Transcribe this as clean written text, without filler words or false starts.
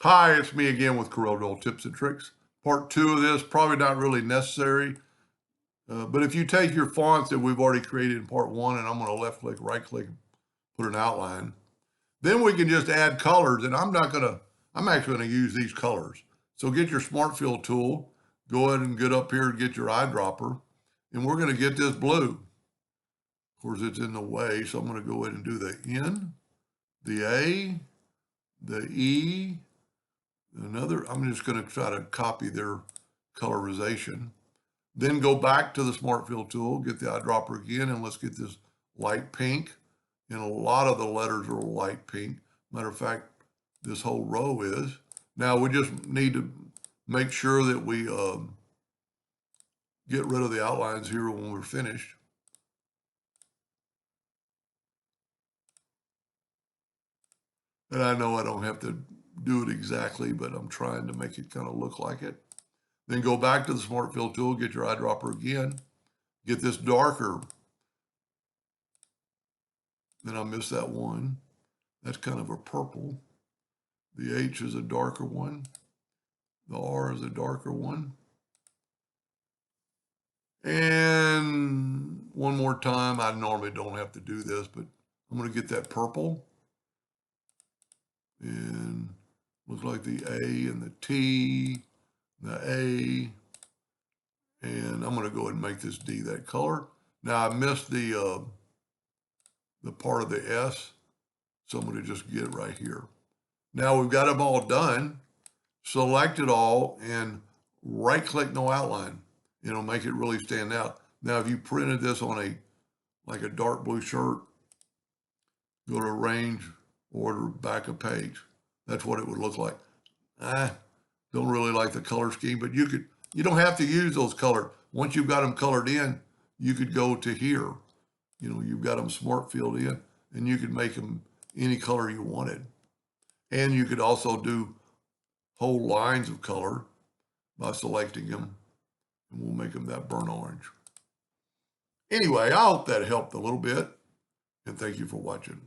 Hi, it's me again with Corel Tips and Tricks. Part two of this, probably not really necessary, but if you take your fonts that we've already created in part one, and I'm going to left click, right click, put an outline, then we can just add colors, and I'm actually going to use these colors. So get your Smart Fill tool, go ahead and get up here and get your eyedropper, and we're going to get this blue. Of course, it's in the way, so I'm going to go ahead and do the N, the A, the E, I'm just going to try to copy their colorization. Then go back to the Smart Fill tool, get the eyedropper again, and let's get this light pink. And a lot of the letters are light pink. Matter of fact, this whole row is. Now we just need to make sure that we get rid of the outlines here when we're finished. And I know I don't have to do it exactly, but I'm trying to make it kind of look like it. Then go back to the Smart Fill tool, get your eyedropper again, get this darker. Then I missed that one. That's kind of a purple. The H is a darker one. The R is a darker one. And one more time, I normally don't have to do this, but I'm going to get that purple. And looks like the A and the T, the A. And I'm going to go ahead and make this D that color. Now I missed the part of the S, so I'm going to just get it right here. Now we've got them all done. Select it all and right click no outline. It'll make it really stand out. Now, if you printed this on like a dark blue shirt, go to arrange, order, back a page. That's what it would look like. I don't really like the color scheme, but you don't have to use those colors. Once you've got them colored in, you could go to here. You've got them smart filled in, and you could make them any color you wanted. And you could also do whole lines of color by selecting them, and we'll make them that burnt orange. Anyway, I hope that helped a little bit, and thank you for watching.